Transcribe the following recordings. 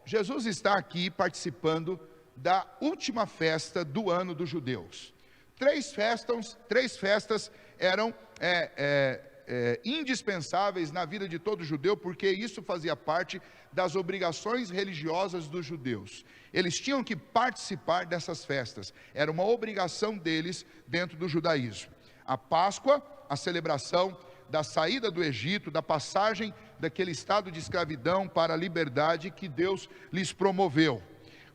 Jesus está aqui participando da última festa do ano dos judeus. Três festas eram indispensáveis na vida de todo judeu, porque isso fazia parte das obrigações religiosas dos judeus. Eles tinham que participar dessas festas, era uma obrigação deles dentro do judaísmo. A Páscoa, a celebração da saída do Egito, da passagem daquele estado de escravidão para a liberdade que Deus lhes promoveu.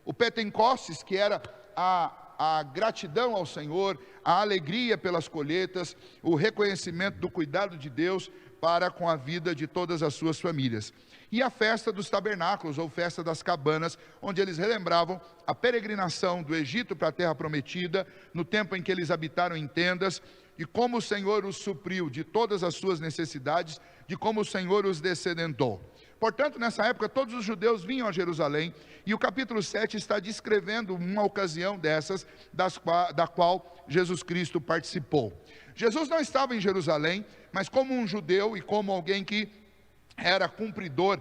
O Pentecostes, que era a gratidão ao Senhor, a alegria pelas colheitas, o reconhecimento do cuidado de Deus para com a vida de todas as suas famílias. E a festa dos tabernáculos, ou festa das cabanas, onde eles relembravam a peregrinação do Egito para a terra prometida, no tempo em que eles habitaram em tendas, e como o Senhor os supriu de todas as suas necessidades, de como o Senhor os descedentou. Portanto, nessa época, todos os judeus vinham a Jerusalém, e o capítulo 7 está descrevendo uma ocasião dessas, da qual Jesus Cristo participou. Jesus não estava em Jerusalém, mas como um judeu e como alguém que era cumpridor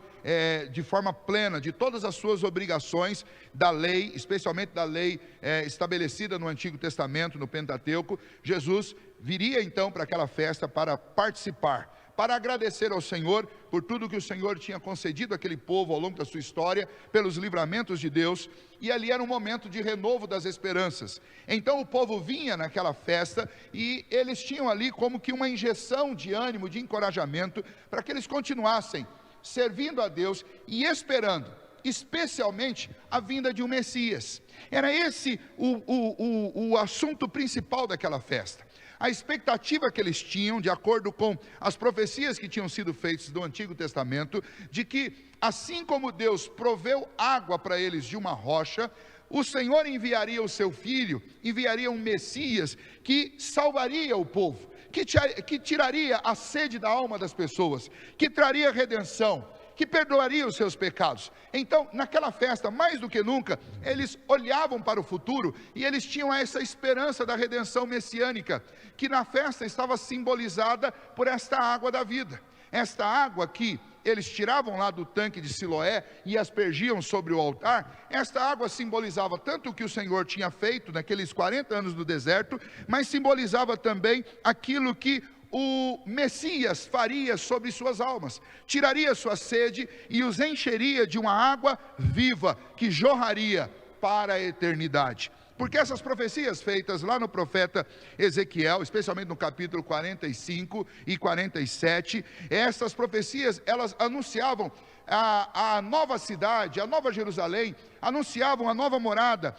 de forma plena de todas as suas obrigações da lei, especialmente da lei estabelecida no Antigo Testamento, no Pentateuco. Jesus viria então para aquela festa para participar, para agradecer ao Senhor por tudo que o Senhor tinha concedido àquele povo ao longo da sua história, pelos livramentos de Deus, e ali era um momento de renovo das esperanças. Então o povo vinha naquela festa, e eles tinham ali como que uma injeção de ânimo, de encorajamento, para que eles continuassem servindo a Deus e esperando, especialmente a vinda de um Messias. Era esse o assunto principal daquela festa. A expectativa que eles tinham, de acordo com as profecias que tinham sido feitas do Antigo Testamento, de que assim como Deus proveu água para eles de uma rocha, o Senhor enviaria o seu Filho, enviaria um Messias que salvaria o povo, que tiraria a sede da alma das pessoas, que traria redenção, que perdoaria os seus pecados. Então, naquela festa, mais do que nunca, eles olhavam para o futuro e eles tinham essa esperança da redenção messiânica, que na festa estava simbolizada por esta água da vida. Esta água que eles tiravam lá do tanque de Siloé e aspergiam sobre o altar, esta água simbolizava tanto o que o Senhor tinha feito naqueles 40 anos no deserto, mas simbolizava também aquilo que o Messias faria sobre suas almas, tiraria sua sede e os encheria de uma água viva que jorraria para a eternidade. Porque essas profecias feitas lá no profeta Ezequiel, especialmente no capítulo 45 e 47, essas profecias, elas anunciavam a nova cidade, a nova Jerusalém, anunciavam a nova morada,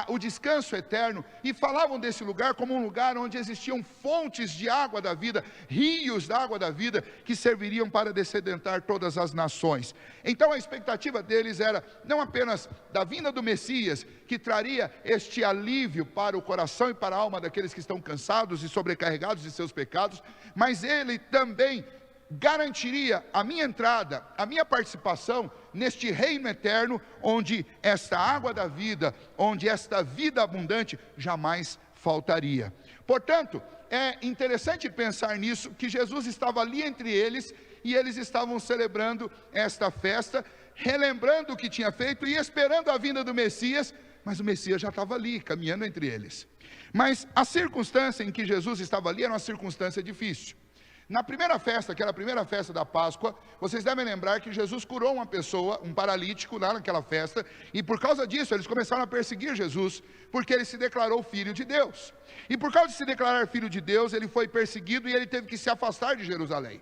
o descanso eterno, e falavam desse lugar como um lugar onde existiam fontes de água da vida, rios da água da vida, que serviriam para descedentar todas as nações. Então a expectativa deles era não apenas da vinda do Messias, que traria este alívio para o coração e para a alma daqueles que estão cansados e sobrecarregados de seus pecados, mas ele também garantiria a minha entrada, a minha participação neste reino eterno, onde esta água da vida, onde esta vida abundante jamais faltaria. Portanto, é interessante pensar nisso, que Jesus estava ali entre eles, e eles estavam celebrando esta festa, relembrando o que tinha feito e esperando a vinda do Messias, mas o Messias já estava ali, caminhando entre eles. Mas a circunstância em que Jesus estava ali era uma circunstância difícil. Na primeira festa, que era a primeira festa da Páscoa, vocês devem lembrar que Jesus curou uma pessoa, um paralítico, lá naquela festa, e por causa disso eles começaram a perseguir Jesus, porque ele se declarou filho de Deus. E por causa de se declarar filho de Deus, ele foi perseguido e ele teve que se afastar de Jerusalém.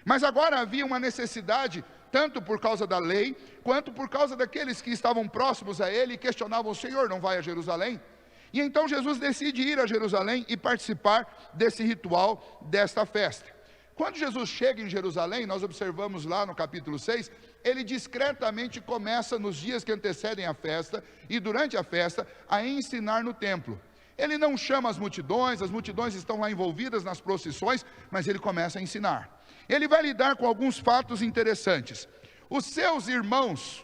Mas agora havia uma necessidade, tanto por causa da lei, quanto por causa daqueles que estavam próximos a ele e questionavam: o Senhor não vai a Jerusalém? E então Jesus decide ir a Jerusalém e participar desse ritual, desta festa. Quando Jesus chega em Jerusalém, nós observamos lá no capítulo 6, ele discretamente começa nos dias que antecedem a festa e durante a festa a ensinar no templo. Ele não chama as multidões estão lá envolvidas nas procissões, mas ele começa a ensinar. Ele vai lidar com alguns fatos interessantes. Os seus irmãos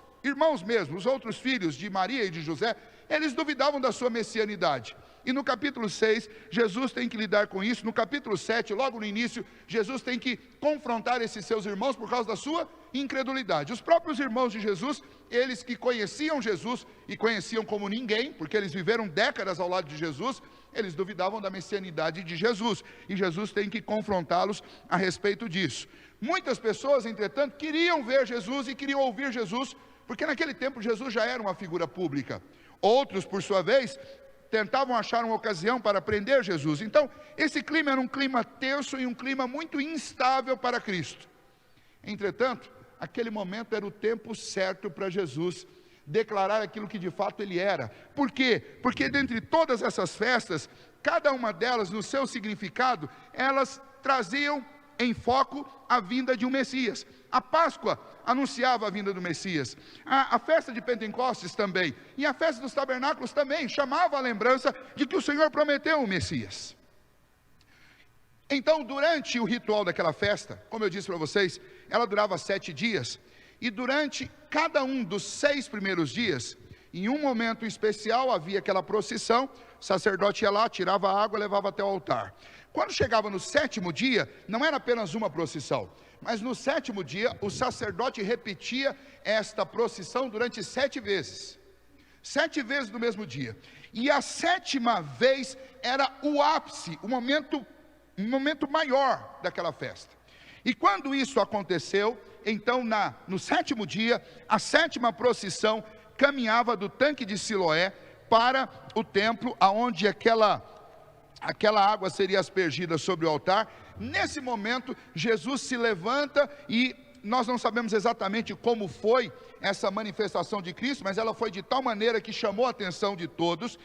mesmo, os outros filhos de Maria e de José, eles duvidavam da sua messianidade. E no capítulo 6, Jesus tem que lidar com isso. No capítulo 7, logo no início, Jesus tem que confrontar esses seus irmãos por causa da sua incredulidade. Os próprios irmãos de Jesus, eles que conheciam Jesus e conheciam como ninguém, porque eles viveram décadas ao lado de Jesus, eles duvidavam da messianidade de Jesus, e Jesus tem que confrontá-los a respeito disso. Muitas pessoas, entretanto, queriam ver Jesus e queriam ouvir Jesus, porque naquele tempo Jesus já era uma figura pública. Outros, por sua vez, tentavam achar uma ocasião para prender Jesus. Então, esse clima era um clima tenso e um clima muito instável para Cristo. Entretanto, aquele momento era o tempo certo para Jesus declarar aquilo que de fato ele era. Por quê? Porque dentre todas essas festas, cada uma delas, no seu significado, elas traziam em foco a vinda de um Messias. A Páscoa anunciava a vinda do Messias, a festa de Pentecostes também, e a festa dos tabernáculos também, chamava a lembrança de que o Senhor prometeu o Messias. Então, durante o ritual daquela festa, como eu disse para vocês, ela durava 7 dias, e durante cada um dos 6 primeiros dias, em um momento especial, havia aquela procissão, o sacerdote ia lá, tirava a água, levava até o altar. Quando chegava no 7º dia, não era apenas uma procissão, mas no 7º dia, o sacerdote repetia esta procissão durante 7 vezes. 7 vezes no mesmo dia. E a 7ª vez era o ápice, um momento maior daquela festa. E quando isso aconteceu, então no 7º dia, a 7ª procissão caminhava do tanque de Siloé para o templo, aonde aquela água seria aspergida sobre o altar. Nesse momento, Jesus se levanta e nós não sabemos exatamente como foi essa manifestação de Cristo, mas ela foi de tal maneira que chamou a atenção de todos.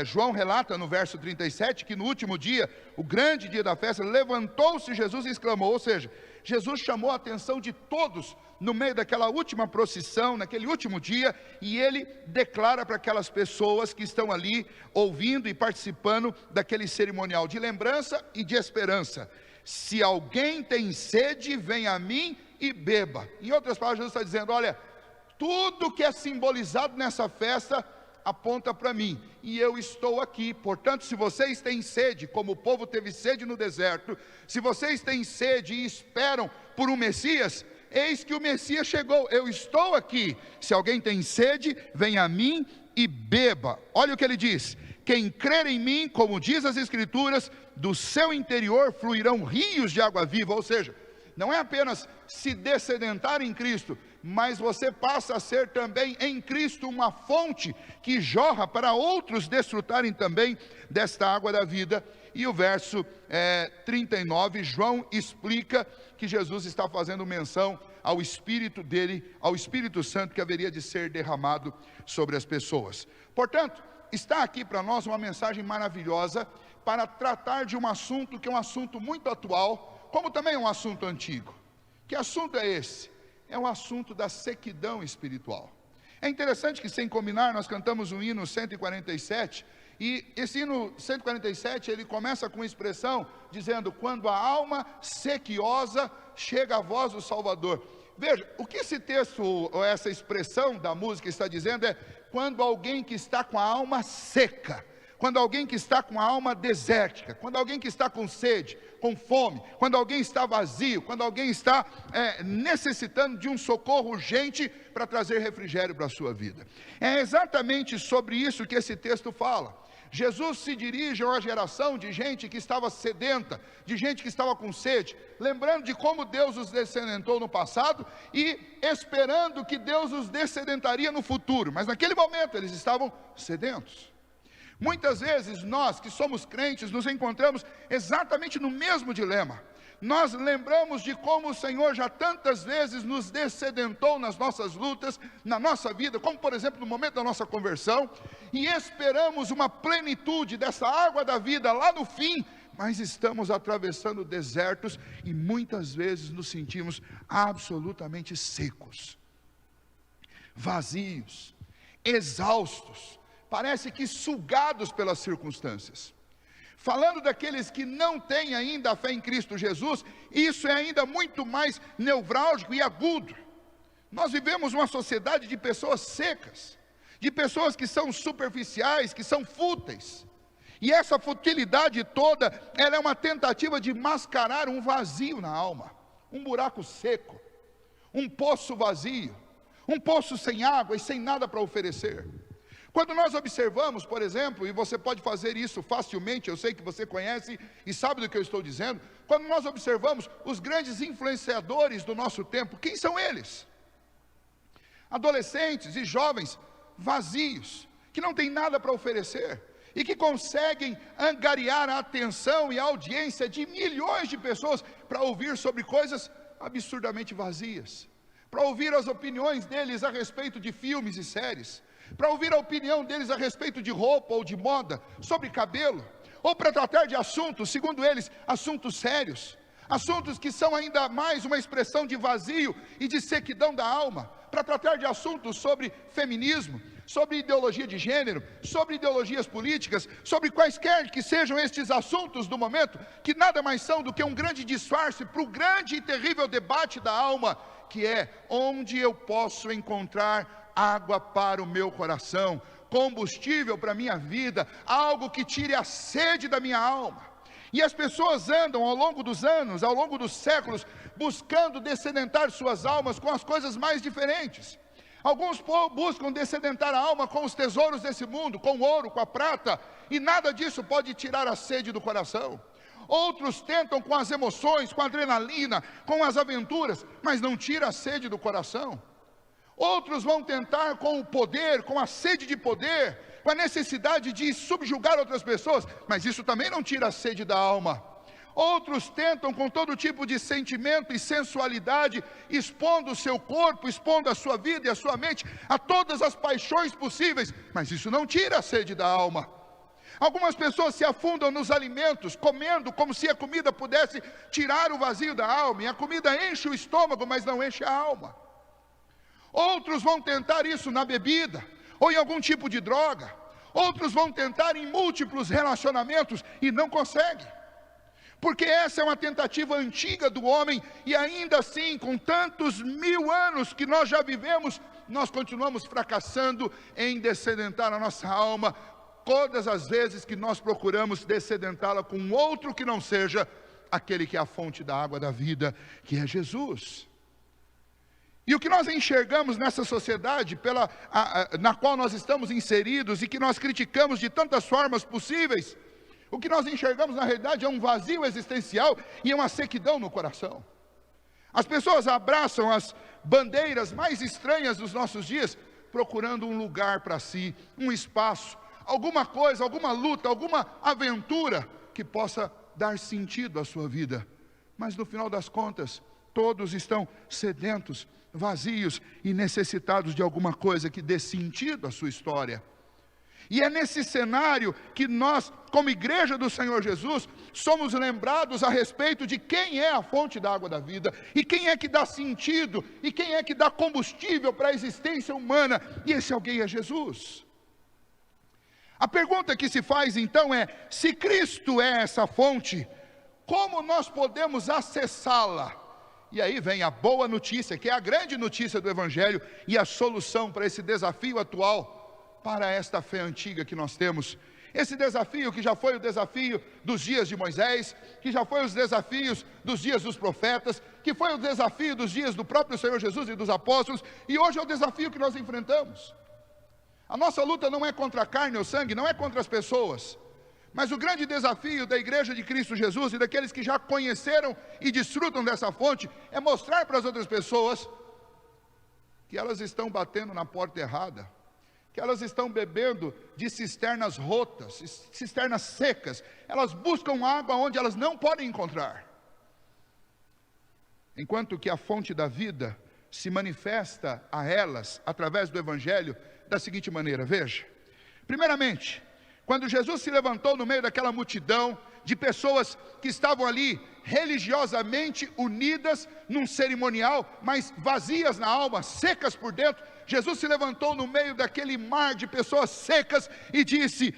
João relata no verso 37 que no último dia, o grande dia da festa, levantou-se Jesus e exclamou, ou seja, Jesus chamou a atenção de todos no meio daquela última procissão, naquele último dia, e ele declara para aquelas pessoas que estão ali ouvindo e participando daquele cerimonial de lembrança e de esperança: se alguém tem sede, venha a mim e beba. Em outras palavras, Jesus está dizendo: olha, tudo que é simbolizado nessa festa aponta para mim, e eu estou aqui. Portanto, se vocês têm sede, como o povo teve sede no deserto, se vocês têm sede e esperam por um Messias, eis que o Messias chegou, eu estou aqui. Se alguém tem sede, venha a mim e beba. Olha o que ele diz: quem crer em mim, como diz as Escrituras, do seu interior fluirão rios de água viva. Ou seja, não é apenas se dessedentar em Cristo, mas você passa a ser também em Cristo uma fonte que jorra para outros desfrutarem também desta água da vida. E o verso 39, João explica que Jesus está fazendo menção ao Espírito dele, ao Espírito Santo que haveria de ser derramado sobre as pessoas. Portanto, está aqui para nós uma mensagem maravilhosa para tratar de um assunto que é um assunto muito atual, como também é um assunto antigo. Que assunto é esse? É um assunto da sequidão espiritual. É interessante que, sem combinar, nós cantamos o hino 147, e esse hino 147, ele começa com uma expressão dizendo: quando a alma sequiosa chega à voz do Salvador. Veja, o que esse texto, ou essa expressão da música está dizendo é: quando alguém que está com a alma seca, quando alguém que está com a alma desértica, quando alguém que está com sede, com fome, quando alguém está vazio, quando alguém está necessitando de um socorro urgente para trazer refrigério para a sua vida. É exatamente sobre isso que esse texto fala. Jesus se dirige a uma geração de gente que estava sedenta, de gente que estava com sede, lembrando de como Deus os dessedentou no passado e esperando que Deus os dessedentaria no futuro, mas naquele momento eles estavam sedentos. Muitas vezes nós que somos crentes nos encontramos exatamente no mesmo dilema. Nós lembramos de como o Senhor já tantas vezes nos dessedentou nas nossas lutas, na nossa vida, como por exemplo no momento da nossa conversão, e esperamos uma plenitude dessa água da vida lá no fim, mas estamos atravessando desertos e muitas vezes nos sentimos absolutamente secos, vazios, exaustos, parece que sugados pelas circunstâncias. Falando daqueles que não têm ainda a fé em Cristo Jesus, isso é ainda muito mais nevrálgico e agudo. Nós vivemos uma sociedade de pessoas secas, de pessoas que são superficiais, que são fúteis. E essa futilidade toda, ela é uma tentativa de mascarar um vazio na alma, um buraco seco. um poço vazio, um poço sem água e sem nada para oferecer. Quando nós observamos, por exemplo, e você pode fazer isso facilmente, eu sei que você conhece e sabe do que eu estou dizendo, quando nós observamos os grandes influenciadores do nosso tempo, quem são eles? Adolescentes e jovens vazios, que não têm nada para oferecer, e que conseguem angariar a atenção e a audiência de milhões de pessoas para ouvir sobre coisas absurdamente vazias, para ouvir as opiniões deles a respeito de filmes e séries, para ouvir a opinião deles a respeito de roupa ou de moda, sobre cabelo, ou para tratar de assuntos, segundo eles, assuntos sérios, assuntos que são ainda mais uma expressão de vazio e de sequidão da alma, para tratar de assuntos sobre feminismo, sobre ideologia de gênero, sobre ideologias políticas, sobre quaisquer que sejam estes assuntos do momento, que nada mais são do que um grande disfarce para o grande e terrível debate da alma, que é onde eu posso encontrar água para o meu coração, combustível para a minha vida, algo que tire a sede da minha alma. E as pessoas andam ao longo dos anos, ao longo dos séculos, buscando dessedentar suas almas com as coisas mais diferentes. Alguns buscam dessedentar a alma com os tesouros desse mundo, com o ouro, com a prata, e nada disso pode tirar a sede do coração. Outros tentam com as emoções, com a adrenalina, com as aventuras, mas não tira a sede do coração. Outros vão tentar com o poder, com a sede de poder, com a necessidade de subjugar outras pessoas, mas isso também não tira a sede da alma. Outros tentam com todo tipo de sentimento e sensualidade, expondo o seu corpo, expondo a sua vida e a sua mente a todas as paixões possíveis, mas isso não tira a sede da alma. Algumas pessoas se afundam nos alimentos, comendo como se a comida pudesse tirar o vazio da alma, e a comida enche o estômago, mas não enche a alma. Outros vão tentar isso na bebida, ou em algum tipo de droga. Outros vão tentar em múltiplos relacionamentos e não conseguem. Porque essa é uma tentativa antiga do homem, e ainda assim, com tantos 1000 anos que nós já vivemos, nós continuamos fracassando em dessedentar a nossa alma, todas as vezes que nós procuramos dessedentá-la com outro que não seja aquele que é a fonte da água da vida, que é Jesus. E o que nós enxergamos nessa sociedade na qual nós estamos inseridos e que nós criticamos de tantas formas possíveis, o que nós enxergamos na realidade é um vazio existencial e uma sequidão no coração. As pessoas abraçam as bandeiras mais estranhas dos nossos dias, procurando um lugar para si, um espaço, alguma coisa, alguma luta, alguma aventura que possa dar sentido à sua vida. Mas no final das contas, todos estão sedentos, vazios e necessitados de alguma coisa que dê sentido à sua história. E é nesse cenário que nós, como igreja do Senhor Jesus, somos lembrados a respeito de quem é a fonte da água da vida, e quem é que dá sentido, e quem é que dá combustível para a existência humana, e esse alguém é Jesus. A pergunta que se faz então é, se Cristo é essa fonte, como nós podemos acessá-la? E aí vem a boa notícia, que é a grande notícia do Evangelho, e a solução para esse desafio atual, para esta fé antiga que nós temos. Esse desafio que já foi o desafio dos dias de Moisés, que já foi os desafios dos dias dos profetas, que foi o desafio dos dias do próprio Senhor Jesus e dos apóstolos, e hoje é o desafio que nós enfrentamos. A nossa luta não é contra a carne ou sangue, não é contra as pessoas, mas o grande desafio da igreja de Cristo Jesus e daqueles que já conheceram e desfrutam dessa fonte, é mostrar para as outras pessoas que elas estão batendo na porta errada, que elas estão bebendo de cisternas rotas, cisternas secas, elas buscam água onde elas não podem encontrar. Enquanto que a fonte da vida se manifesta a elas, através do Evangelho, da seguinte maneira, veja. Primeiramente, quando Jesus se levantou no meio daquela multidão de pessoas que estavam ali religiosamente unidas num cerimonial, mas vazias na alma, secas por dentro, Jesus se levantou no meio daquele mar de pessoas secas e disse: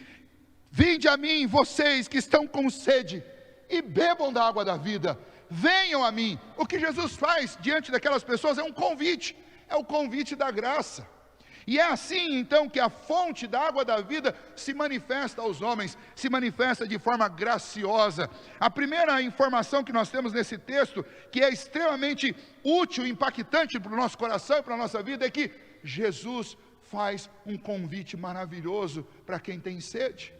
vinde a mim, vocês que estão com sede, e bebam da água da vida, venham a mim. O que Jesus faz diante daquelas pessoas é um convite, é o convite da graça. E é assim então que a fonte da água da vida se manifesta aos homens, se manifesta de forma graciosa. A primeira informação que nós temos nesse texto, que é extremamente útil, impactante para o nosso coração e para a nossa vida, é que Jesus faz um convite maravilhoso para quem tem sede.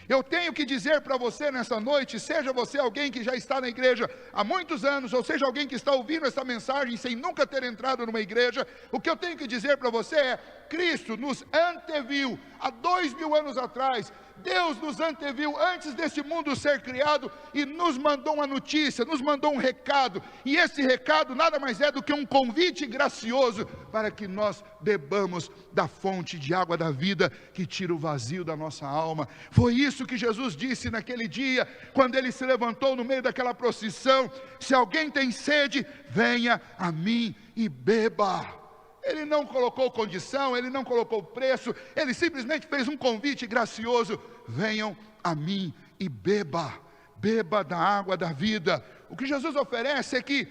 Eu tenho que dizer para você nessa noite, seja você alguém que já está na igreja há muitos anos, ou seja alguém que está ouvindo essa mensagem sem nunca ter entrado numa igreja, o que eu tenho que dizer para você é: Cristo nos anteviu há 2000 anos atrás. Deus nos anteviu antes deste mundo ser criado e nos mandou uma notícia, nos mandou um recado, e esse recado nada mais é do que um convite gracioso para que nós bebamos da fonte de água da vida que tira o vazio da nossa alma. Foi isso que Jesus disse naquele dia, quando ele se levantou no meio daquela procissão: se alguém tem sede, venha a mim e beba. Ele não colocou condição, ele não colocou preço, ele simplesmente fez um convite gracioso: venham a mim e beba da água da vida. O que Jesus oferece é que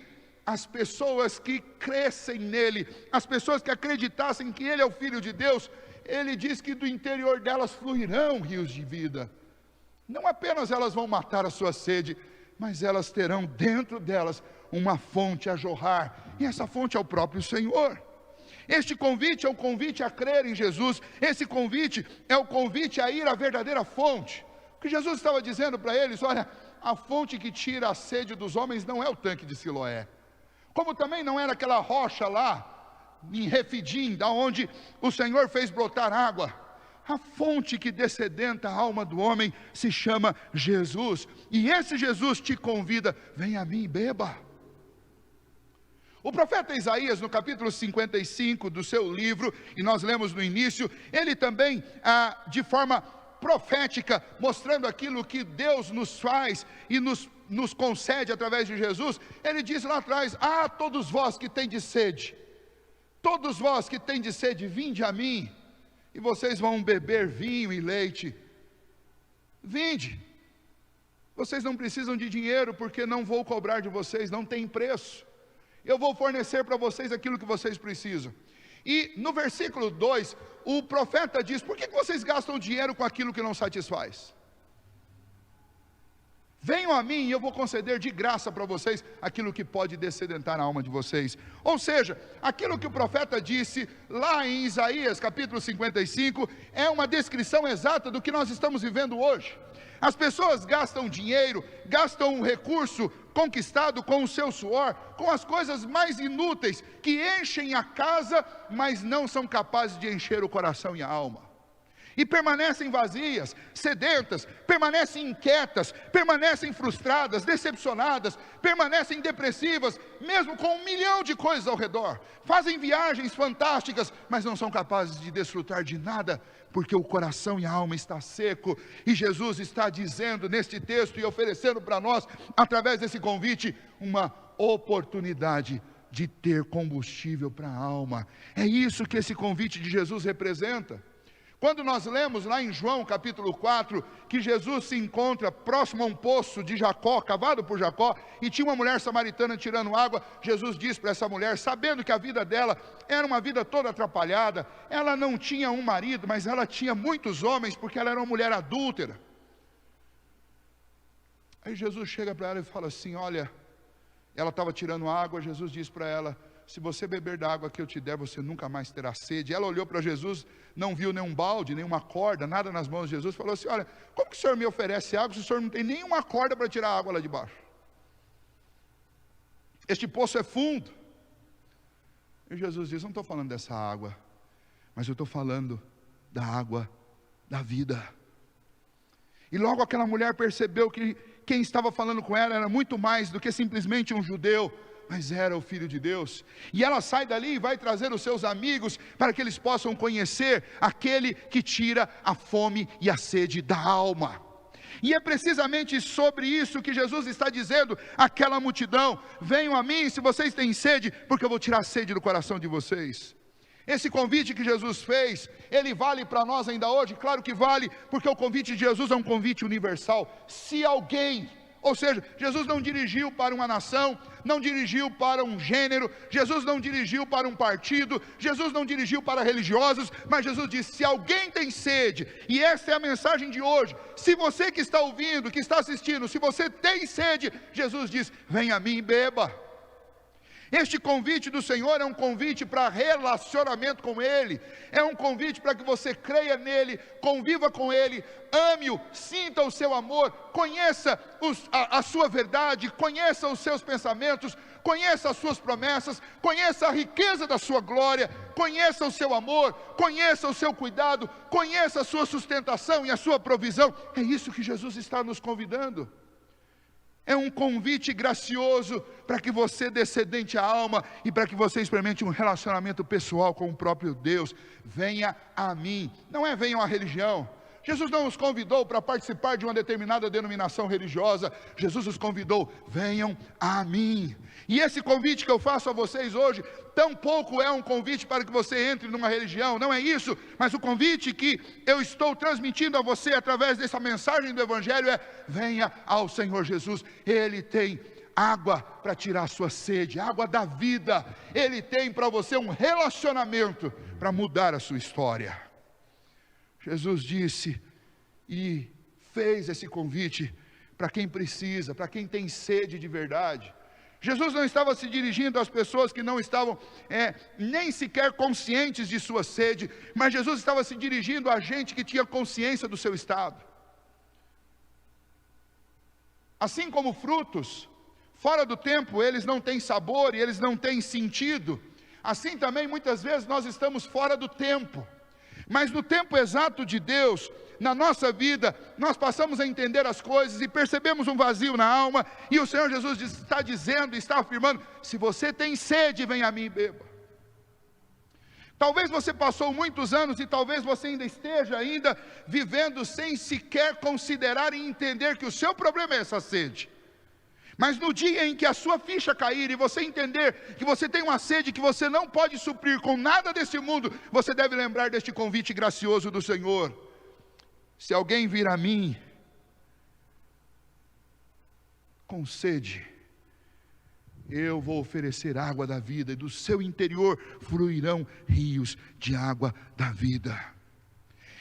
as pessoas que crescem nele, as pessoas que acreditassem que ele é o Filho de Deus, ele diz que do interior delas fluirão rios de vida. Não apenas elas vão matar a sua sede, mas elas terão dentro delas uma fonte a jorrar, e essa fonte é o próprio Senhor. Este convite é o convite a crer em Jesus, esse convite é o convite a ir à verdadeira fonte. O que Jesus estava dizendo para eles: olha, a fonte que tira a sede dos homens não é o tanque de Siloé, como também não era aquela rocha lá em Refidim, da onde o Senhor fez brotar água. A fonte que dessedenta a alma do homem se chama Jesus, e esse Jesus te convida: vem a mim e beba. O profeta Isaías, no capítulo 55 do seu livro, e nós lemos no início, ele também, de forma profética, mostrando aquilo que Deus nos faz e nos concede através de Jesus, ele diz lá atrás: todos vós que tendes sede, todos vós que tendes sede, vinde a mim, e vocês vão beber vinho e leite. Vinde, vocês não precisam de dinheiro, porque não vou cobrar de vocês, não tem preço. Eu vou fornecer para vocês aquilo que vocês precisam. E no versículo 2, o profeta diz: por que vocês gastam dinheiro com aquilo que não satisfaz? Venham a mim e eu vou conceder de graça para vocês aquilo que pode dessedentar a alma de vocês. Ou seja, aquilo que o profeta disse lá em Isaías capítulo 55 é uma descrição exata do que nós estamos vivendo hoje. As pessoas gastam dinheiro, gastam um recurso conquistado com o seu suor, com as coisas mais inúteis, que enchem a casa, mas não são capazes de encher o coração e a alma. E permanecem vazias, sedentas, permanecem inquietas, permanecem frustradas, decepcionadas, permanecem depressivas, mesmo com 1 milhão de coisas ao redor. Fazem viagens fantásticas, mas não são capazes de desfrutar de nada, porque o coração e a alma está seco. E Jesus está dizendo neste texto e oferecendo para nós, através desse convite, uma oportunidade de ter combustível para a alma. É isso que esse convite de Jesus representa. Quando nós lemos lá em João capítulo 4, que Jesus se encontra próximo a um poço de Jacó, cavado por Jacó, e tinha uma mulher samaritana tirando água, Jesus diz para essa mulher, sabendo que a vida dela era uma vida toda atrapalhada, ela não tinha um marido, mas ela tinha muitos homens, porque ela era uma mulher adúltera. Aí Jesus chega para ela e fala assim: olha, ela estava tirando água, Jesus diz para ela: se você beber da água que eu te der, você nunca mais terá sede. Ela olhou para Jesus, não viu nenhum balde, nenhuma corda, nada nas mãos de Jesus, falou assim: olha, como que o senhor me oferece água se o senhor não tem nenhuma corda para tirar a água lá de baixo? Este poço é fundo. E Jesus diz: não estou falando dessa água, mas eu estou falando da água da vida. E logo aquela mulher percebeu que quem estava falando com ela era muito mais do que simplesmente um judeu, mas era o Filho de Deus. E ela sai dali e vai trazer os seus amigos, para que eles possam conhecer aquele que tira a fome e a sede da alma. E é precisamente sobre isso que Jesus está dizendo àquela multidão: venham a mim se vocês têm sede, porque eu vou tirar a sede do coração de vocês. Esse convite que Jesus fez, ele vale para nós ainda hoje? Claro que vale, porque o convite de Jesus é um convite universal. Se alguém Ou seja, Jesus não dirigiu para uma nação, não dirigiu para um gênero, Jesus não dirigiu para um partido, Jesus não dirigiu para religiosos, mas Jesus disse: se alguém tem sede, e essa é a mensagem de hoje, se você que está ouvindo, que está assistindo, se você tem sede, Jesus diz: venha a mim e beba. Este convite do Senhor é um convite para relacionamento com Ele, é um convite para que você creia nele, conviva com Ele, ame-o, sinta o seu amor, conheça a sua verdade, conheça os seus pensamentos, conheça as suas promessas, conheça a riqueza da sua glória, conheça o seu amor, conheça o seu cuidado, conheça a sua sustentação e a sua provisão. É isso que Jesus está nos convidando. É um convite gracioso para que você dê sedente à alma e para que você experimente um relacionamento pessoal com o próprio Deus. Venha a mim, não é venham à religião. Jesus não nos convidou para participar de uma determinada denominação religiosa. Jesus nos convidou: venham a mim. E esse convite que eu faço a vocês hoje, tampouco é um convite para que você entre numa religião, não é isso, mas o convite que eu estou transmitindo a você através dessa mensagem do Evangelho é: venha ao Senhor Jesus. Ele tem água para tirar a sua sede, água da vida. Ele tem para você um relacionamento para mudar a sua história. Jesus disse e fez esse convite para quem precisa, para quem tem sede de verdade. Jesus não estava se dirigindo às pessoas que não estavam nem sequer conscientes de sua sede, mas Jesus estava se dirigindo a gente que tinha consciência do seu estado. Assim como frutos, fora do tempo, eles não têm sabor e eles não têm sentido, assim também muitas vezes nós estamos fora do tempo. Mas no tempo exato de Deus, na nossa vida, nós passamos a entender as coisas e percebemos um vazio na alma, e o Senhor Jesus está dizendo, está afirmando: se você tem sede, venha a mim e beba. Talvez você passou muitos anos e talvez você ainda esteja vivendo sem sequer considerar e entender que o seu problema é essa sede. Mas no dia em que a sua ficha cair e você entender que você tem uma sede que você não pode suprir com nada desse mundo, você deve lembrar deste convite gracioso do Senhor: se alguém vir a mim com sede, eu vou oferecer água da vida, e do seu interior fluirão rios de água da vida.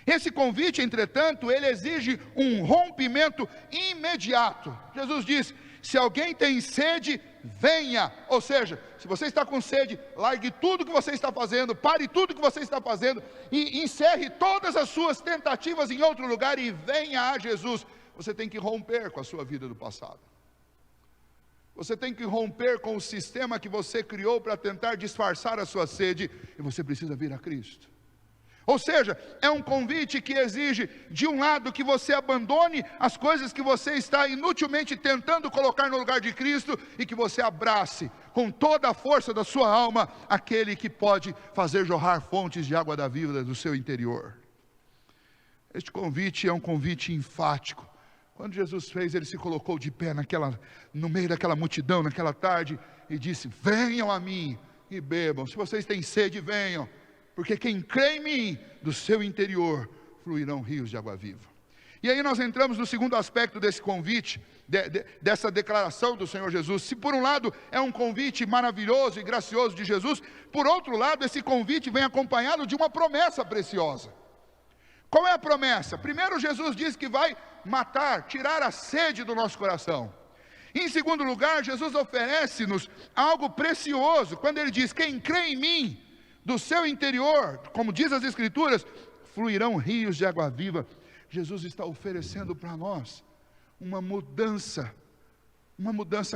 Esse convite, entretanto, ele exige um rompimento imediato. Jesus diz: se alguém tem sede, venha. Ou seja, se você está com sede, largue tudo que você está fazendo, pare tudo que você está fazendo e encerre todas as suas tentativas em outro lugar e venha a Jesus. Você tem que romper com a sua vida do passado. Você tem que romper com o sistema que você criou para tentar disfarçar a sua sede, e você precisa vir a Cristo. Ou seja, é um convite que exige, de um lado, que você abandone as coisas que você está inutilmente tentando colocar no lugar de Cristo, e que você abrace com toda a força da sua alma aquele que pode fazer jorrar fontes de água da vida do seu interior. Este convite é um convite enfático. Quando Jesus fez, ele se colocou de pé no meio daquela multidão, naquela tarde, e disse: venham a mim e bebam. Se vocês têm sede, venham. Porque quem crê em mim, do seu interior fluirão rios de água viva. E aí nós entramos no segundo aspecto desse convite, dessa declaração do Senhor Jesus. Se por um lado é um convite maravilhoso e gracioso de Jesus, por outro lado esse convite vem acompanhado de uma promessa preciosa. Qual é a promessa? Primeiro, Jesus diz que vai matar, tirar a sede do nosso coração. Em segundo lugar, Jesus oferece-nos algo precioso, quando ele diz: quem crê em mim, do seu interior, como diz as Escrituras, fluirão rios de água viva. Jesus está oferecendo para nós uma mudança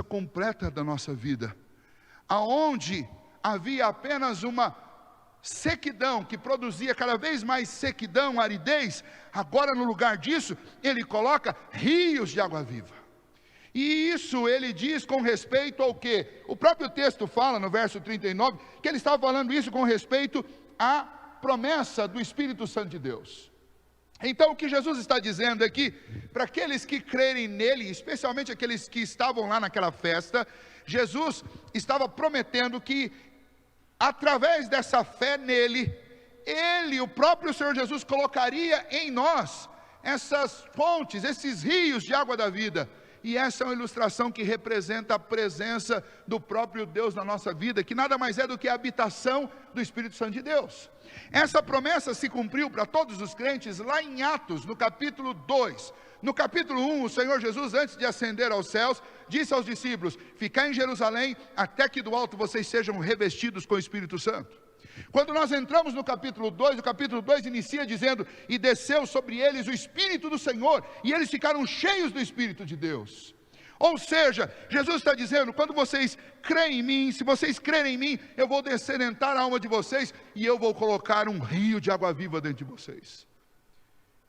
completa da nossa vida. Aonde havia apenas uma sequidão, que produzia cada vez mais sequidão, aridez, agora no lugar disso, ele coloca rios de água viva. E isso ele diz com respeito ao quê? O próprio texto fala no verso 39, que ele estava falando isso com respeito à promessa do Espírito Santo de Deus. Então o que Jesus está dizendo aqui, para aqueles que crerem nele, especialmente aqueles que estavam lá naquela festa, Jesus estava prometendo que através dessa fé nele, ele, o próprio Senhor Jesus, colocaria em nós essas fontes, esses rios de água da vida. E essa é uma ilustração que representa a presença do próprio Deus na nossa vida, que nada mais é do que a habitação do Espírito Santo de Deus. Essa promessa se cumpriu para todos os crentes lá em Atos, no capítulo 2. No capítulo 1, o Senhor Jesus, antes de ascender aos céus, disse aos discípulos: ficai em Jerusalém, até que do alto vocês sejam revestidos com o Espírito Santo. Quando nós entramos no capítulo 2, o capítulo 2 inicia dizendo: e desceu sobre eles o Espírito do Senhor, e eles ficaram cheios do Espírito de Deus. Ou seja, Jesus está dizendo: quando vocês creem em mim, se vocês crerem em mim, eu vou descedentar a alma de vocês, e eu vou colocar um rio de água viva dentro de vocês.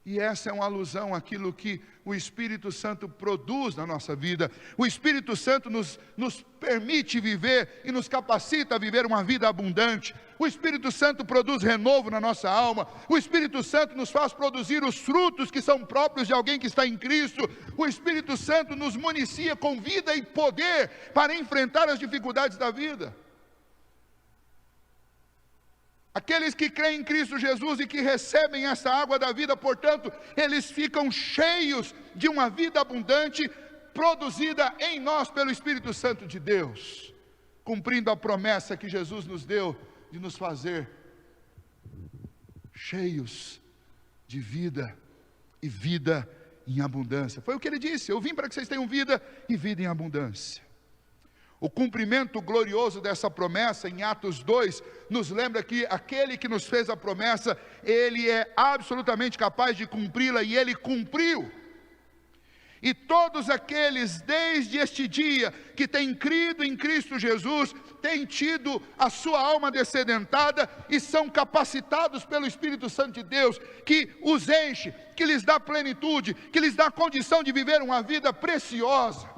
E essa é uma alusão àquilo que o Espírito Santo produz na nossa vida. O Espírito Santo nos permite viver e nos capacita a viver uma vida abundante. O Espírito Santo produz renovo na nossa alma. O Espírito Santo nos faz produzir os frutos que são próprios de alguém que está em Cristo. O Espírito Santo nos municia com vida e poder para enfrentar as dificuldades da vida. Aqueles que creem em Cristo Jesus e que recebem essa água da vida, portanto, eles ficam cheios de uma vida abundante, produzida em nós pelo Espírito Santo de Deus, cumprindo a promessa que Jesus nos deu de nos fazer cheios de vida e vida em abundância. Foi o que ele disse: eu vim para que vocês tenham vida e vida em abundância. O cumprimento glorioso dessa promessa em Atos 2 nos lembra que aquele que nos fez a promessa, ele é absolutamente capaz de cumpri-la, e ele cumpriu. E todos aqueles, desde este dia, que têm crido em Cristo Jesus, têm tido a sua alma descedentada e são capacitados pelo Espírito Santo de Deus, que os enche, que lhes dá plenitude, que lhes dá condição de viver uma vida preciosa.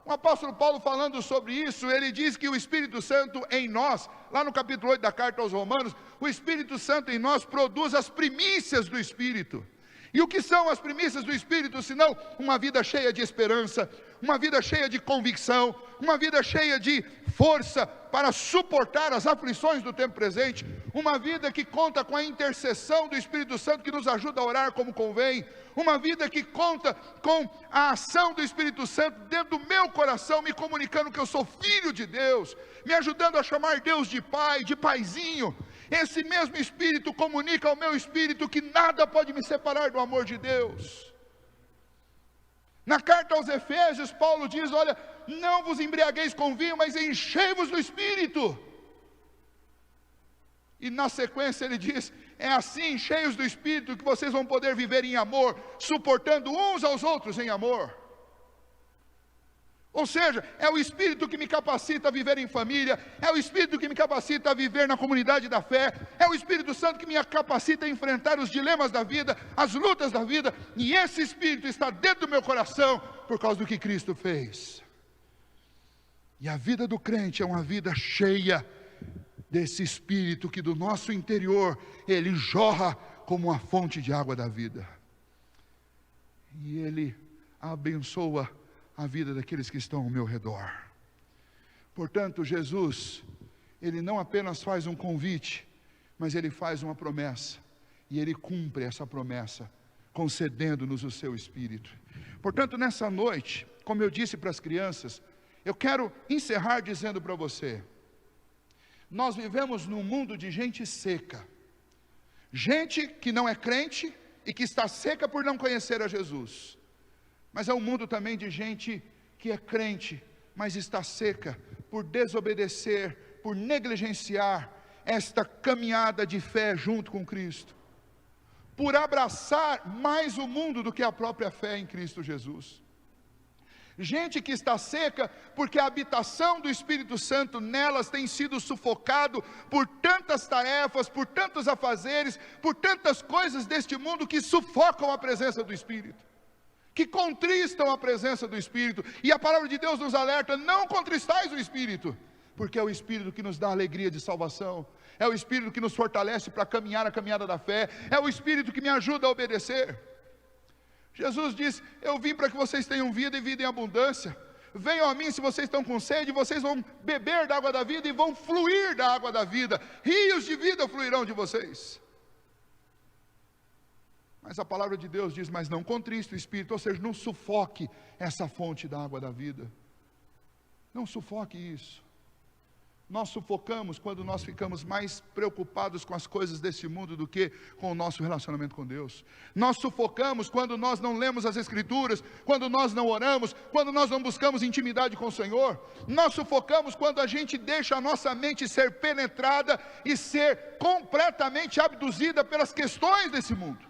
O apóstolo Paulo, falando sobre isso, ele diz que o Espírito Santo em nós, lá no capítulo 8 da carta aos Romanos, o Espírito Santo em nós produz as primícias do Espírito. E o que são as primícias do Espírito, senão uma vida cheia de esperança, uma vida cheia de convicção, uma vida cheia de força para suportar as aflições do tempo presente, uma vida que conta com a intercessão do Espírito Santo, que nos ajuda a orar como convém, uma vida que conta com a ação do Espírito Santo dentro do meu coração, me comunicando que eu sou filho de Deus, me ajudando a chamar Deus de pai, de paizinho. Esse mesmo Espírito comunica ao meu espírito que nada pode me separar do amor de Deus. Na carta aos Efésios, Paulo diz: olha, não vos embriagueis com vinho, mas enchei-vos do Espírito. E na sequência ele diz: é assim, cheios do Espírito, que vocês vão poder viver em amor, suportando uns aos outros em amor. Ou seja, é o Espírito que me capacita a viver em família, é o Espírito que me capacita a viver na comunidade da fé, é o Espírito Santo que me capacita a enfrentar os dilemas da vida, as lutas da vida, e esse Espírito está dentro do meu coração, por causa do que Cristo fez. E a vida do crente é uma vida cheia desse Espírito, que do nosso interior, ele jorra como uma fonte de água da vida, e ele abençoa a vida daqueles que estão ao meu redor. Portanto, Jesus, ele não apenas faz um convite, mas ele faz uma promessa, e ele cumpre essa promessa, concedendo-nos o seu Espírito. Portanto, nessa noite, como eu disse para as crianças, eu quero encerrar dizendo para você: nós vivemos num mundo de gente seca, gente que não é crente e que está seca por não conhecer a Jesus. Mas é um mundo também de gente que é crente, mas está seca por desobedecer, por negligenciar esta caminhada de fé junto com Cristo, por abraçar mais o mundo do que a própria fé em Cristo Jesus. Gente que está seca porque a habitação do Espírito Santo nelas tem sido sufocado por tantas tarefas, por tantos afazeres, por tantas coisas deste mundo que sufocam a presença do Espírito, que contristam a presença do Espírito. E a palavra de Deus nos alerta: não contristais o Espírito, porque é o Espírito que nos dá alegria de salvação, é o Espírito que nos fortalece para caminhar a caminhada da fé, é o Espírito que me ajuda a obedecer. Jesus diz: eu vim para que vocês tenham vida e vida em abundância. Venham a mim se vocês estão com sede, vocês vão beber da água da vida e vão fluir da água da vida, rios de vida fluirão de vocês. Mas a palavra de Deus diz, mas não contriste o espírito, ou seja, não sufoque essa fonte da água da vida. Não sufoque isso. Nós sufocamos quando nós ficamos mais preocupados com as coisas desse mundo do que com o nosso relacionamento com Deus. Nós sufocamos quando nós não lemos as Escrituras, quando nós não oramos, quando nós não buscamos intimidade com o Senhor. Nós sufocamos quando a gente deixa a nossa mente ser penetrada e ser completamente abduzida pelas questões desse mundo.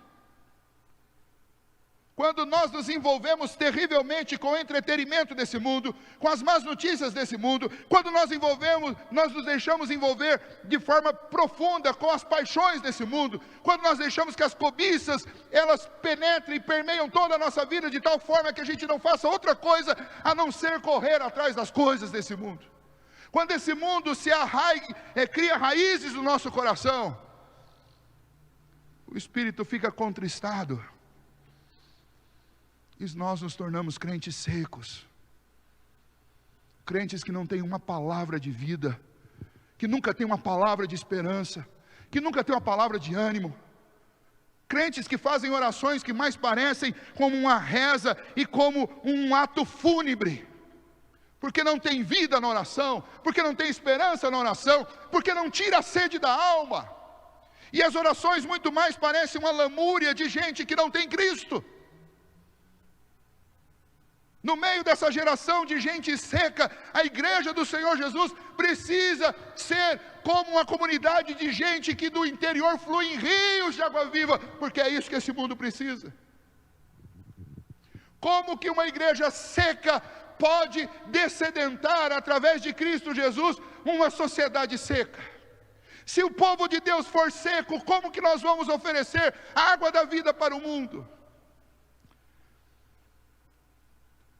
Quando nós nos envolvemos terrivelmente com o entretenimento desse mundo, com as más notícias desse mundo, quando nós nos deixamos envolver de forma profunda com as paixões desse mundo, quando nós deixamos que as cobiças, elas penetrem e permeiam toda a nossa vida de tal forma que a gente não faça outra coisa a não ser correr atrás das coisas desse mundo. Quando esse mundo cria raízes no nosso coração, o espírito fica contristado. E nós nos tornamos crentes secos, crentes que não têm uma palavra de vida, que nunca têm uma palavra de esperança, que nunca têm uma palavra de ânimo, crentes que fazem orações que mais parecem como uma reza e como um ato fúnebre, porque não tem vida na oração, porque não tem esperança na oração, porque não tira a sede da alma, e as orações muito mais parecem uma lamúria de gente que não tem Cristo. No meio dessa geração de gente seca, a igreja do Senhor Jesus precisa ser como uma comunidade de gente que do interior flui em rios de água viva, porque é isso que esse mundo precisa. Como que uma igreja seca pode dessedentar através de Cristo Jesus uma sociedade seca? Se o povo de Deus for seco, como que nós vamos oferecer a água da vida para o mundo?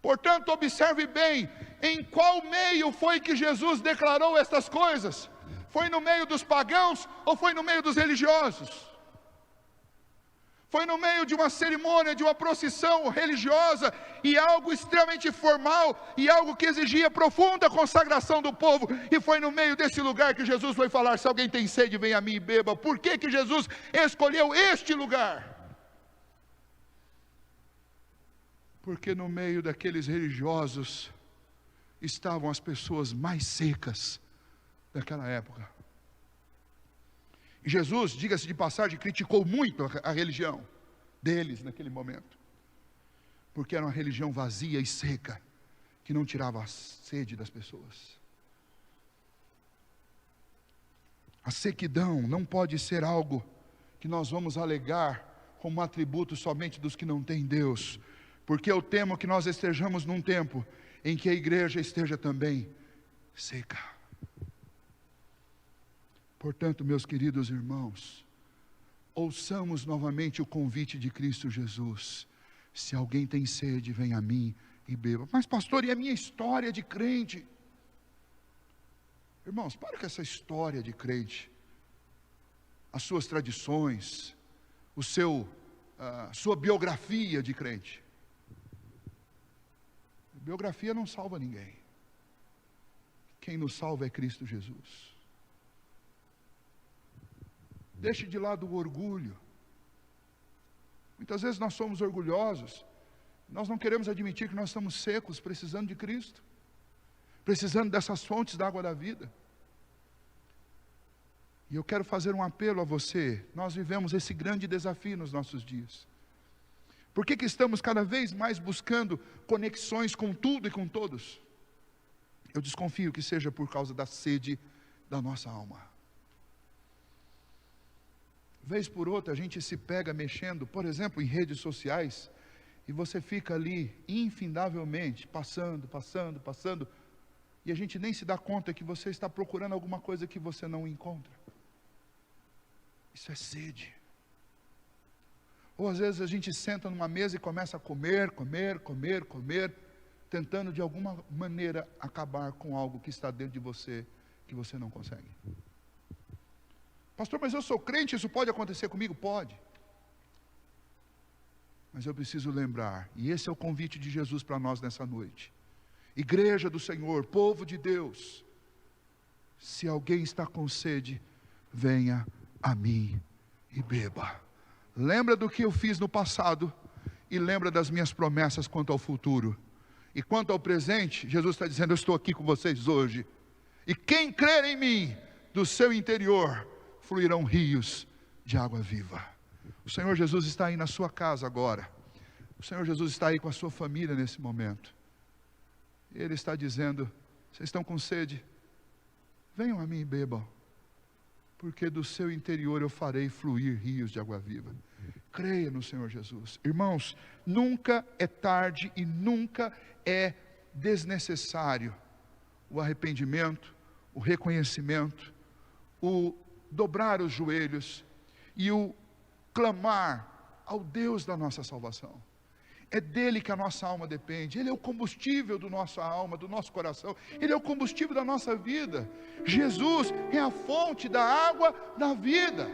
Portanto, observe bem, em qual meio foi que Jesus declarou estas coisas? Foi no meio dos pagãos ou foi no meio dos religiosos? Foi no meio de uma cerimônia, de uma procissão religiosa, e algo extremamente formal, e algo que exigia profunda consagração do povo, e foi no meio desse lugar que Jesus foi falar, se alguém tem sede, vem a mim e beba. Por que que Jesus escolheu este lugar? Porque no meio daqueles religiosos estavam as pessoas mais secas daquela época. E Jesus, diga-se de passagem, criticou muito a religião deles naquele momento, porque era uma religião vazia e seca, que não tirava a sede das pessoas. A sequidão não pode ser algo que nós vamos alegar como atributo somente dos que não têm Deus, porque eu temo que nós estejamos num tempo em que a igreja esteja também seca. Portanto, meus queridos irmãos, ouçamos novamente o convite de Cristo Jesus. Se alguém tem sede, venha a mim e beba. Mas pastor, e a minha história de crente? Irmãos, para com essa história de crente. As suas tradições, sua biografia de crente. Biografia não salva ninguém. Quem nos salva é Cristo Jesus. Deixe de lado o orgulho. Muitas vezes nós somos orgulhosos, nós não queremos admitir que nós estamos secos, precisando de Cristo, precisando dessas fontes da água da vida. E eu quero fazer um apelo a você. Nós vivemos esse grande desafio nos nossos dias. Por que estamos cada vez mais buscando conexões com tudo e com todos? Eu desconfio que seja por causa da sede da nossa alma. Vez por outra a gente se pega mexendo, por exemplo, em redes sociais, e você fica ali infindavelmente, passando, e a gente nem se dá conta que você está procurando alguma coisa que você não encontra. Isso é sede. Ou às vezes a gente senta numa mesa e começa a comer, tentando de alguma maneira acabar com algo que está dentro de você, que você não consegue. Pastor, mas eu sou crente, isso pode acontecer comigo? Pode. Mas eu preciso lembrar, e esse é o convite de Jesus para nós nessa noite. Igreja do Senhor, povo de Deus, se alguém está com sede, venha a mim e beba. lembra do que eu fiz no passado e lembra das minhas promessas quanto ao futuro. E quanto ao presente, Jesus está dizendo: eu estou aqui com vocês hoje. E quem crer em mim, do seu interior fluirão rios de água viva. O Senhor Jesus está aí na sua casa agora. O Senhor Jesus está aí com a sua família nesse momento. Ele está dizendo: vocês estão com sede? Venham a mim e bebam, porque do seu interior eu farei fluir rios de água viva. Creia no Senhor Jesus. Irmãos, nunca é tarde e nunca é desnecessário o arrependimento, o reconhecimento, o dobrar os joelhos e o clamar ao Deus da nossa salvação. É dele que a nossa alma depende. Ele é o combustível da nossa alma, do nosso coração. Ele é o combustível da nossa vida. Jesus é a fonte da água da vida.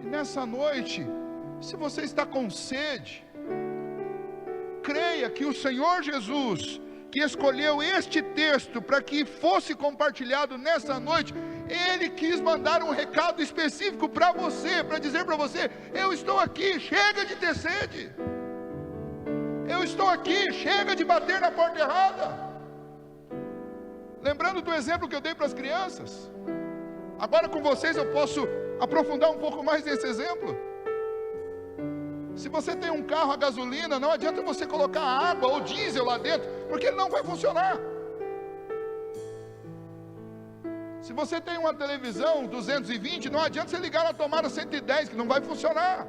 E nessa noite, se você está com sede, creia que o Senhor Jesus, que escolheu este texto para que fosse compartilhado nessa noite, Ele quis mandar um recado específico para você, para dizer para você: eu estou aqui, chega de ter sede. Eu estou aqui, chega de bater na porta errada. Lembrando do exemplo que eu dei para as crianças, agora com vocês eu posso aprofundar um pouco mais nesse exemplo. Se você tem um carro a gasolina, não adianta você colocar água ou diesel lá dentro, porque ele não vai funcionar. Se você tem uma televisão 220, não adianta você ligar na tomada 110, que não vai funcionar.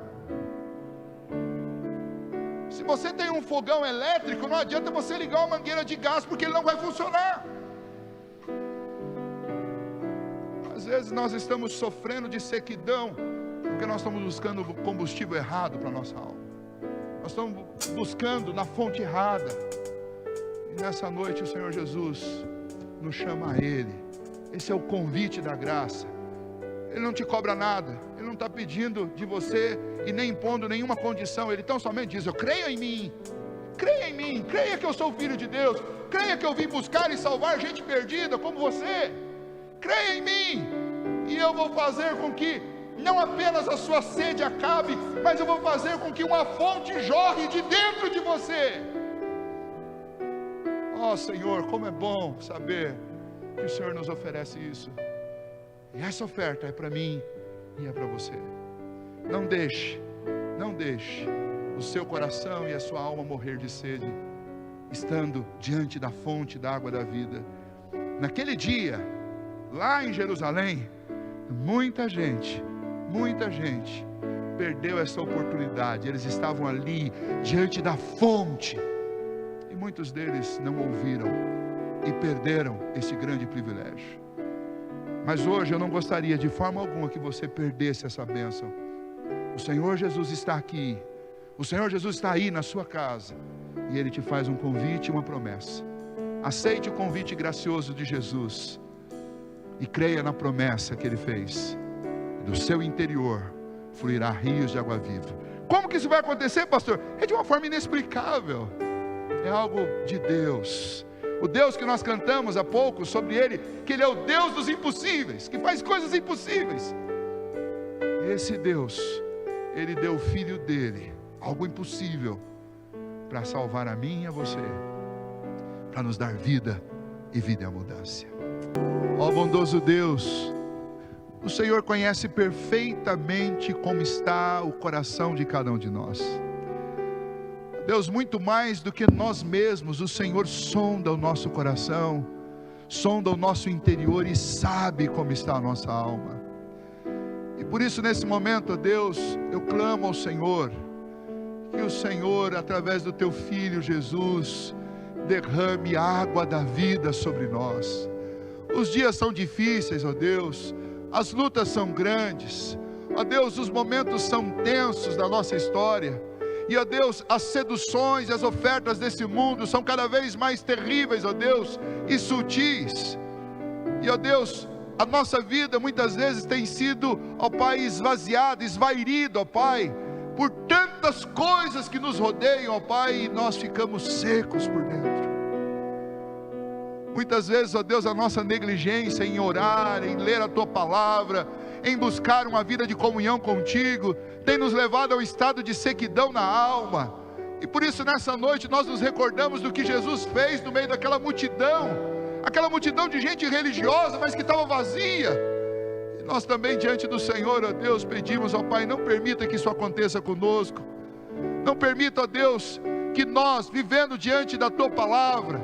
Se você tem um fogão elétrico, não adianta você ligar uma mangueira de gás, porque ele não vai funcionar. Às vezes nós estamos sofrendo de sequidão, porque nós estamos buscando o combustível errado para a nossa alma. Nós estamos buscando na fonte errada. E nessa noite o Senhor Jesus nos chama a Ele. Esse é o convite da graça. Ele não te cobra nada. Ele não está pedindo de você e nem impondo nenhuma condição. Ele tão somente diz: eu creio em mim. Creia em mim. Creia que eu sou o Filho de Deus. Creia que eu vim buscar e salvar gente perdida como você. Creia em mim. E eu vou fazer com que não apenas a sua sede acabe, mas eu vou fazer com que uma fonte jorre de dentro de você. Ó Senhor, como é bom saber que o Senhor nos oferece isso. E essa oferta é para mim e é para você. Não deixe o seu coração e a sua alma morrer de sede, estando diante da fonte da água da vida. Naquele dia, lá em Jerusalém, muita gente perdeu essa oportunidade. Eles estavam ali diante da fonte, e muitos deles não ouviram e perderam esse grande privilégio. Mas hoje eu não gostaria de forma alguma que você perdesse essa bênção. O Senhor Jesus está aqui. O Senhor Jesus está aí na sua casa, e Ele te faz um convite e uma promessa. Aceite o convite gracioso de Jesus e creia na promessa que Ele fez. Do seu interior fluirá rios de água viva. Como que isso vai acontecer, pastor? É de uma forma inexplicável. É algo de Deus. O Deus que nós cantamos há pouco sobre Ele, que Ele é o Deus dos impossíveis, que faz coisas impossíveis. Esse Deus, Ele deu o Filho dEle, algo impossível, para salvar a mim e a você, para nos dar vida e vida em abundância. Ó bondoso Deus, o Senhor conhece perfeitamente como está o coração de cada um de nós. Deus, muito mais do que nós mesmos, o Senhor sonda o nosso coração, sonda o nosso interior e sabe como está a nossa alma. E por isso nesse momento, ó Deus, eu clamo ao Senhor, que o Senhor, através do Teu Filho Jesus, derrame água da vida sobre nós. Os dias são difíceis, ó Deus, as lutas são grandes, ó Deus, os momentos são tensos da nossa história. E, ó Deus, as seduções e as ofertas desse mundo são cada vez mais terríveis, ó Deus, e sutis. E, ó Deus, a nossa vida muitas vezes tem sido, ó Pai, esvaziada, esvairida, ó Pai, por tantas coisas que nos rodeiam, ó Pai, e nós ficamos secos por dentro. Muitas vezes, ó Deus, a nossa negligência em orar, em ler a Tua palavra, em buscar uma vida de comunhão contigo, tem nos levado a um estado de sequidão na alma. E por isso nessa noite nós nos recordamos do que Jesus fez no meio daquela multidão de gente religiosa, mas que estava vazia. E nós também diante do Senhor, ó Deus, pedimos, ó Pai, não permita que isso aconteça conosco. Não permita, ó Deus, que nós, vivendo diante da Tua palavra,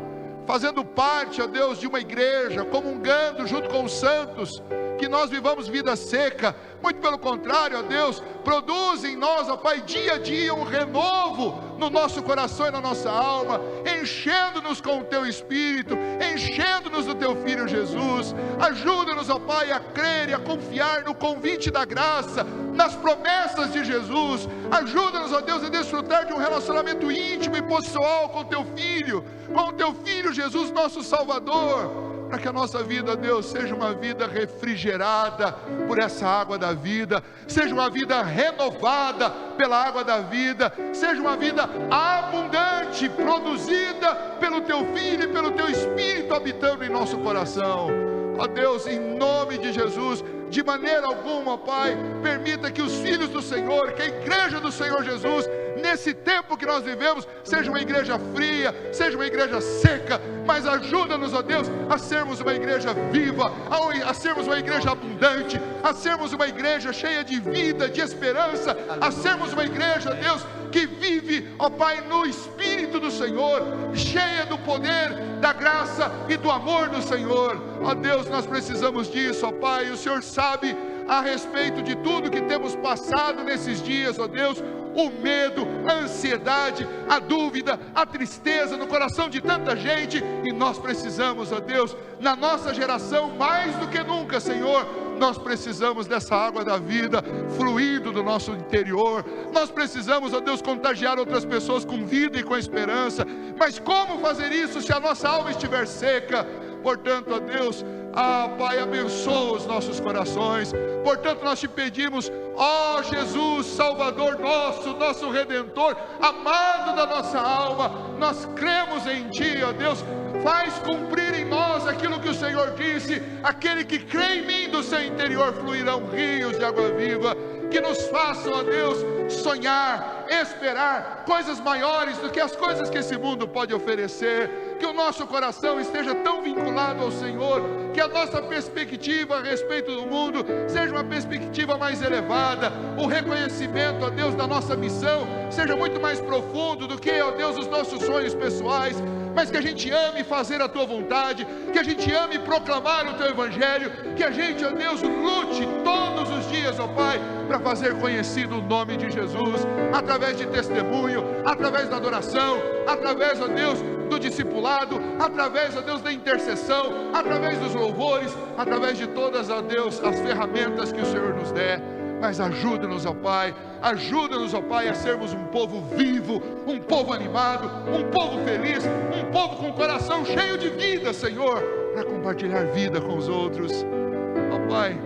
fazendo parte, ó Deus, de uma igreja, comungando junto com os santos, que nós vivamos vida seca. Muito pelo contrário, ó Deus, produz em nós, ó Pai, dia a dia um renovo no nosso coração e na nossa alma, enchendo-nos com o Teu Espírito, enchendo-nos do Teu Filho Jesus. Ajuda-nos, ó Pai, a crer e a confiar no convite da graça, nas promessas de Jesus. Ajuda-nos, ó Deus, a desfrutar de um relacionamento íntimo e pessoal com o Teu Filho Jesus, nosso Salvador, para que a nossa vida, Deus, seja uma vida refrigerada por essa água da vida, seja uma vida renovada pela água da vida, seja uma vida abundante, produzida pelo Teu Filho e pelo Teu Espírito habitando em nosso coração. Ó Deus, em nome de Jesus, de maneira alguma, Pai, permita que os filhos do Senhor, que a igreja do Senhor Jesus, nesse tempo que nós vivemos, seja uma igreja fria, seja uma igreja seca, mas ajuda-nos, ó Deus, a sermos uma igreja viva, a sermos uma igreja abundante, a sermos uma igreja cheia de vida, de esperança, a sermos uma igreja, Deus, que vive, ó Pai, no Espírito do Senhor, cheia do poder, da graça e do amor do Senhor. Ó Deus, nós precisamos disso, ó Pai, e o Senhor sabe a respeito de tudo que temos passado nesses dias, ó Deus, o medo, a ansiedade, a dúvida, a tristeza no coração de tanta gente, e nós precisamos, ó Deus, na nossa geração, mais do que nunca, Senhor, nós precisamos dessa água da vida fluindo do nosso interior. Nós precisamos, ó Deus, contagiar outras pessoas com vida e com esperança. Mas como fazer isso se a nossa alma estiver seca? Portanto, ó Deus, Pai, abençoa os nossos corações. Portanto, nós te pedimos, ó Jesus, Salvador nosso, nosso Redentor, amado da nossa alma, nós cremos em Ti, ó Deus. Faz cumprir em nós aquilo que o Senhor disse: aquele que crê em mim, do seu interior fluirão rios de água viva. Que nos façam, ó Deus, sonhar, esperar coisas maiores do que as coisas que esse mundo pode oferecer. Que o nosso coração esteja tão vinculado ao Senhor, que a nossa perspectiva a respeito do mundo seja uma perspectiva mais elevada. O reconhecimento, ó Deus, da nossa missão seja muito mais profundo do que, ó Deus, os nossos sonhos pessoais, mas que a gente ame fazer a Tua vontade, que a gente ame proclamar o Teu Evangelho, que a gente, ó Deus, lute todos os dias, ó Pai, para fazer conhecido o nome de Jesus, através de testemunho, através da adoração, através, ó Deus, do discipulado, através, ó Deus, da intercessão, através dos louvores, através de todas, ó Deus, as ferramentas que o Senhor nos der. Mas ajuda-nos, ó Pai, a sermos um povo vivo, um povo animado, um povo feliz, um povo com o coração cheio de vida, Senhor, para compartilhar vida com os outros. Ó Pai,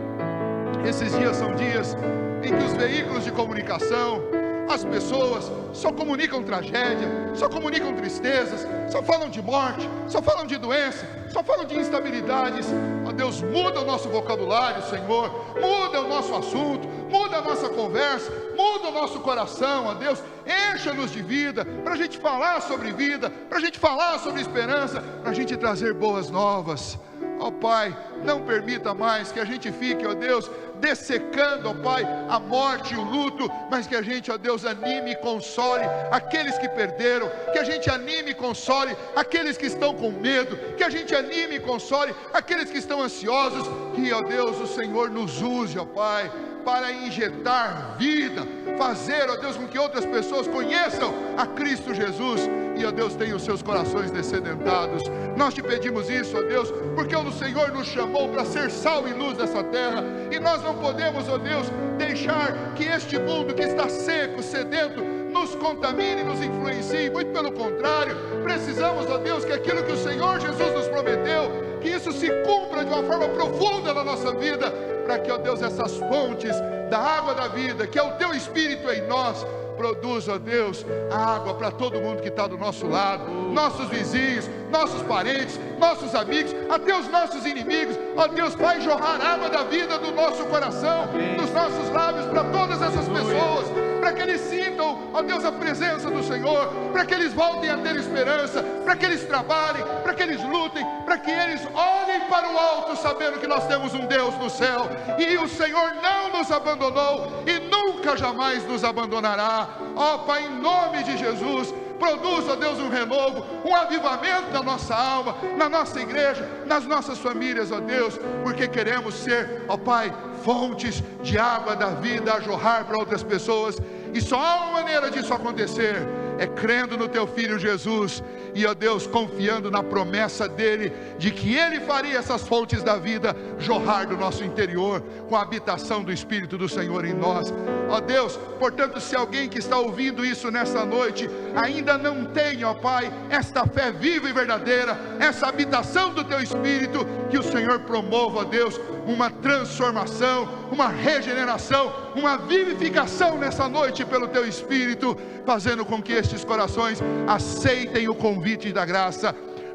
esses dias são dias em que os veículos de comunicação, as pessoas só comunicam tragédia, só comunicam tristezas, só falam de morte, só falam de doença, só falam de instabilidades. Ó Deus, muda o nosso vocabulário, Senhor, muda o nosso assunto, muda a nossa conversa, muda o nosso coração, ó Deus, encha-nos de vida, para a gente falar sobre vida, para a gente falar sobre esperança, para a gente trazer boas novas. Ó Pai, não permita mais que a gente fique, ó Deus, dessecando, ó Pai, a morte e o luto, mas que a gente, ó Deus, anime e console aqueles que perderam, que a gente anime e console aqueles que estão com medo, que a gente anime e console aqueles que estão ansiosos, que, ó Deus, o Senhor nos use, ó Pai, para injetar vida, fazer, ó Deus, com que outras pessoas conheçam a Cristo Jesus, e, ó Deus, tenha os seus corações dessedentados. Nós te pedimos isso, ó Deus, porque o Senhor nos chamou para ser sal e luz dessa terra, e nós não podemos, ó Deus, deixar que este mundo que está seco, sedento, nos contamine, nos influencie. Muito pelo contrário, precisamos, ó Deus, que aquilo que o Senhor Jesus nos prometeu, que isso se cumpra de uma forma profunda na nossa vida, para que, ó Deus, essas fontes da água da vida, que é o teu Espírito em nós, produza, ó Deus, a água para todo mundo que está do nosso lado, nossos vizinhos, nossos parentes, nossos amigos, até os nossos inimigos. Ó Deus, Pai, jorrar água da vida do nosso coração, dos nossos lábios, para todas essas pessoas, para que eles sintam, ó Deus, a presença do Senhor, para que eles voltem a ter esperança, para que eles trabalhem, para que eles lutem, para que eles olhem para o alto, sabendo que nós temos um Deus no céu, e o Senhor não nos abandonou, e nunca jamais nos abandonará. Ó Pai, em nome de Jesus, produz, ó Deus, um renovo, um avivamento na nossa alma, na nossa igreja, nas nossas famílias, ó Deus, porque queremos ser, ó Pai, fontes de água da vida a jorrar para outras pessoas, e só há uma maneira disso acontecer, é crendo no teu Filho Jesus, e ó Deus, confiando na promessa dele, de que ele faria essas fontes da vida jorrar do nosso interior, com a habitação do Espírito do Senhor em nós. Ó Deus, portanto, se alguém que está ouvindo isso nessa noite, ainda não tem, ó Pai, esta fé viva e verdadeira, essa habitação do teu Espírito, que o Senhor promova, ó Deus, uma transformação, uma regeneração, uma vivificação nessa noite pelo teu Espírito, fazendo com que estes corações aceitem o convite da graça,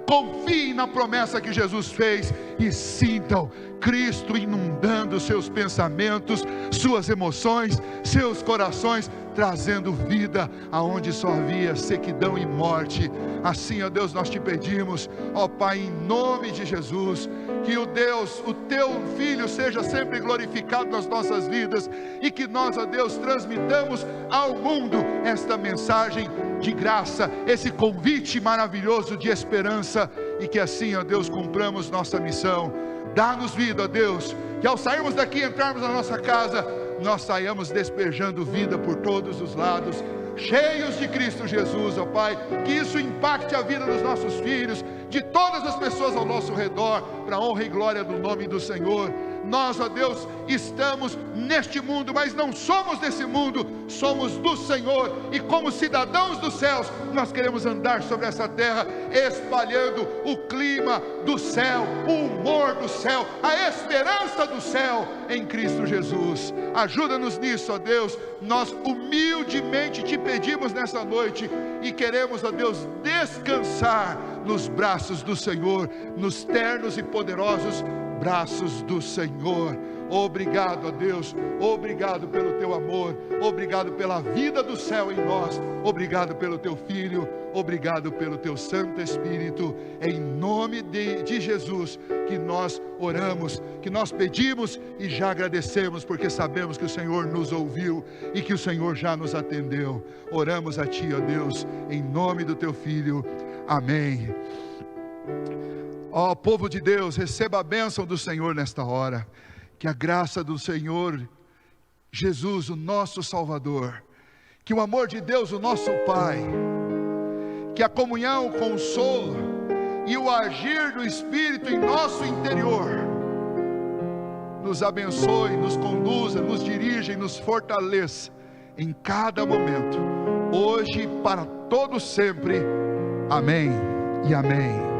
confiem na promessa que Jesus fez e sintam Cristo inundando seus pensamentos, suas emoções, seus corações, trazendo vida aonde só havia sequidão e morte. Assim, ó Deus, nós te pedimos, ó Pai, em nome de Jesus, que o Deus, o teu Filho seja sempre glorificado nas nossas vidas, e que nós, ó Deus, transmitamos ao mundo esta mensagem de graça, esse convite maravilhoso de esperança, e que assim, ó Deus, cumpramos nossa missão. Dá-nos vida, ó Deus, que ao sairmos daqui, entrarmos na nossa casa, nós saiamos despejando vida por todos os lados, cheios de Cristo Jesus, ó Pai, que isso impacte a vida dos nossos filhos, de todas as pessoas ao nosso redor, para a honra e glória do nome do Senhor. Nós, ó Deus, estamos neste mundo, mas não somos desse mundo, somos do Senhor, e como cidadãos dos céus, nós queremos andar sobre essa terra, espalhando o clima do céu, o humor do céu, a esperança do céu em Cristo Jesus. Ajuda-nos nisso, ó Deus, nós humildemente te pedimos nessa noite, e queremos, ó Deus, descansar nos braços do Senhor, nos ternos e poderosos braços do Senhor. Obrigado, ó Deus, obrigado pelo teu amor, obrigado pela vida do céu em nós, obrigado pelo teu Filho, obrigado pelo teu Santo Espírito. Em nome de Jesus que nós oramos, que nós pedimos e já agradecemos, porque sabemos que o Senhor nos ouviu e que o Senhor já nos atendeu. Oramos a ti, ó Deus, em nome do teu Filho. Amém. Ó povo de Deus, receba a bênção do Senhor nesta hora. Que a graça do Senhor Jesus, o nosso Salvador, que o amor de Deus, o nosso Pai, que a comunhão, o consolo e o agir do Espírito em nosso interior nos abençoe, nos conduza, nos dirija e nos fortaleça em cada momento, hoje e para todo sempre. Amém e amém.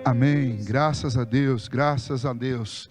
Amém. Graças a Deus, graças a Deus.